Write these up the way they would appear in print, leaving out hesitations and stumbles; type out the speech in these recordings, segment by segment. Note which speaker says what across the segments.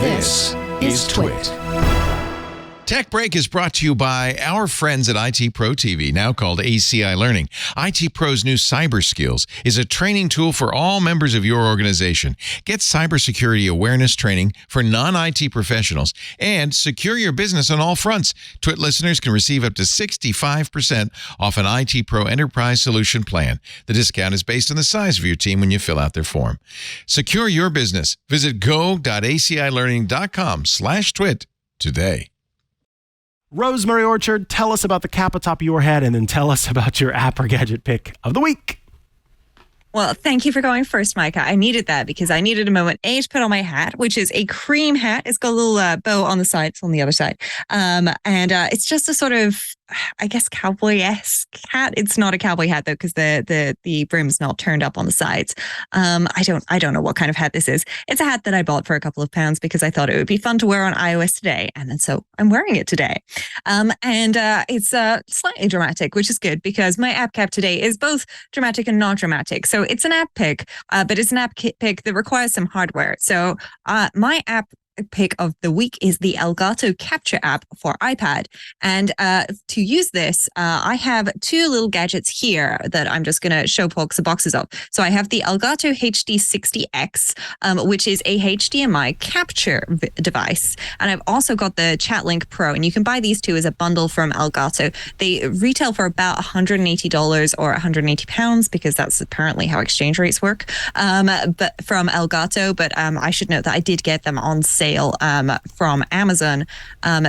Speaker 1: This is Twit.
Speaker 2: Tech Break is brought to you by our friends at IT Pro TV, now called ACI Learning. IT Pro's new Cyber Skills is a training tool for all members of your organization. Get cybersecurity awareness training for non-IT professionals and secure your business on all fronts. Twit listeners can receive up to 65% off an IT Pro Enterprise Solution plan. The discount is based on the size of your team when you fill out their form. Secure your business. Visit go.acilearning.com/twit today.
Speaker 3: Rosemary Orchard, tell us about the cap atop your head and then tell us about your app or gadget pick of the week.
Speaker 4: Well, thank you for going first, Micah. I needed that because I needed a moment, to put on my hat, which is a cream hat. It's got a little bow on the side. It's on the other side. And it's just a sort of, I guess, cowboy-esque hat. It's not a cowboy hat, though, because the brim's not turned up on the sides. I don't know what kind of hat this is. It's a hat that I bought for a couple of pounds because I thought it would be fun to wear on iOS today. And then so I'm wearing it today. It's slightly dramatic, which is good because my app cap today is both dramatic and not dramatic. So it's an app pick, but it's an app pick that requires some hardware. So my app pick of the week is the Elgato Capture app for iPad. And to use this, I have two little gadgets here that I'm just going to show folks the boxes of. So I have the Elgato HD60X, which is a HDMI capture device. And I've also got the ChatLink Pro, and you can buy these two as a bundle from Elgato. They retail for about $180 or £180 because that's apparently how exchange rates work. But from Elgato, but I should note that I did get them on sale from Amazon.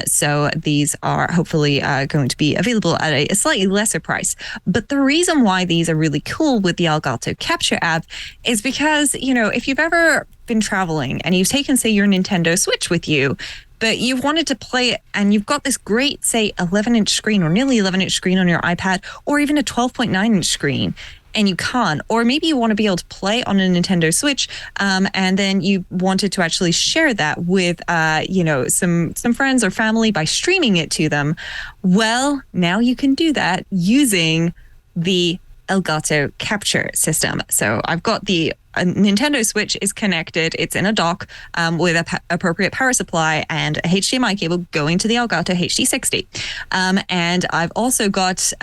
Speaker 4: So these are hopefully going to be available at a slightly lesser price. But the reason why these are really cool with the Elgato Capture app is because, you know, if you've ever been traveling and you've taken, say, your Nintendo Switch with you, but you've wanted to play it and you've got this great, say, 11-inch screen or nearly 11-inch screen on your iPad or even a 12.9-inch screen, and you can't, or maybe you want to be able to play on a Nintendo Switch, and then you wanted to actually share that with, some friends or family by streaming it to them. Well, now you can do that using the Elgato Capture system. So I've got the Nintendo Switch is connected. It's in a dock with an appropriate power supply and a HDMI cable going to the Elgato HD60. And I've also got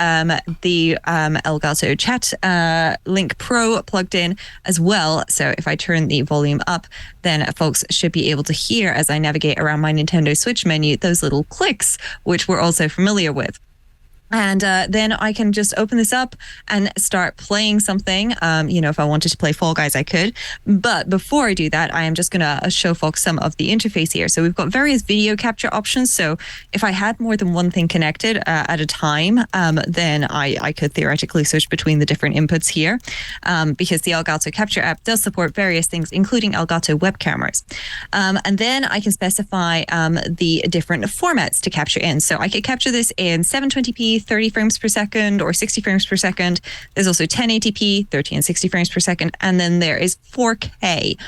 Speaker 4: the Elgato Chat Link Pro plugged in as well. So if I turn the volume up, then folks should be able to hear as I navigate around my Nintendo Switch menu, those little clicks, which we're also familiar with. And then I can just open this up and start playing something. If I wanted to play Fall Guys, I could. But before I do that, I am just going to show folks some of the interface here. So we've got various video capture options. So if I had more than one thing connected at a time, then I could theoretically switch between the different inputs here because the Elgato Capture app does support various things, including Elgato web cameras. And then I can specify the different formats to capture in. So I could capture this in 720p, 30 frames per second or 60 frames per second. There's also 1080p, 30 and 60 frames per second. And then there is 4K,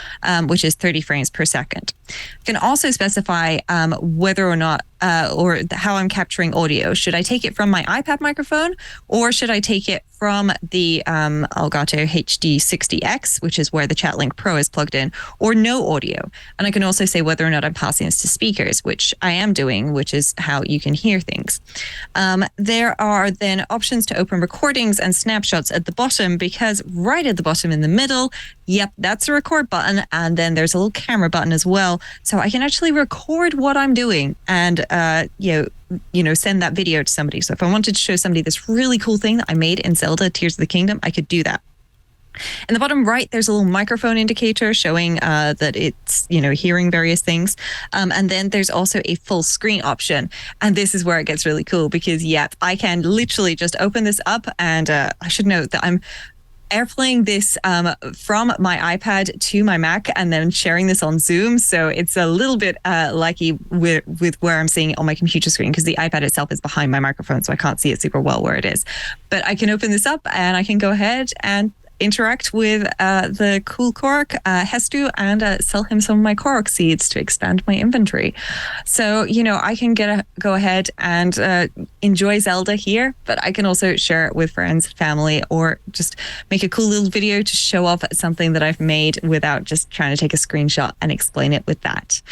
Speaker 4: which is 30 frames per second. You can also specify whether or not or how I'm capturing audio. Should I take it from my iPad microphone or should I take it from the Elgato HD60X, which is where the ChatLink Pro is plugged in, or no audio? And I can also say whether or not I'm passing this to speakers, which I am doing, which is how you can hear things. There are then options to open recordings and snapshots at the bottom, because right at the bottom in the middle, yep, that's a record button. And then there's a little camera button as well. So I can actually record what I'm doing and, send that video to somebody. So if I wanted to show somebody this really cool thing that I made in Zelda Tears of the Kingdom, I could do that. In the bottom right, there's a little microphone indicator showing that it's, hearing various things. And then there's also a full screen option. And this is where it gets really cool because, I can literally just open this up. And I should note that I'm airplaying this from my iPad to my Mac and then sharing this on Zoom. So it's a little bit lucky with where I'm seeing it on my computer screen because the iPad itself is behind my microphone, so I can't see it super well where it is. But I can open this up and I can go ahead and interact with the cool Korok, Hestu, and sell him some of my Korok seeds to expand my inventory. So, I can go ahead and enjoy Zelda here, but I can also share it with friends, family, or just make a cool little video to show off something that I've made without just trying to take a screenshot and explain it with that.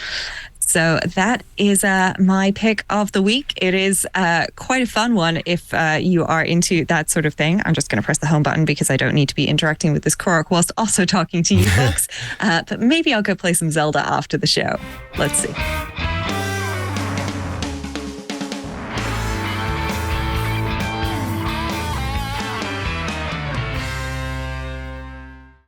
Speaker 4: So that is my pick of the week. It is quite a fun one if you are into that sort of thing. I'm just going to press the home button because I don't need to be interacting with this Korok whilst also talking to you folks. But maybe I'll go play some Zelda after the show. Let's see.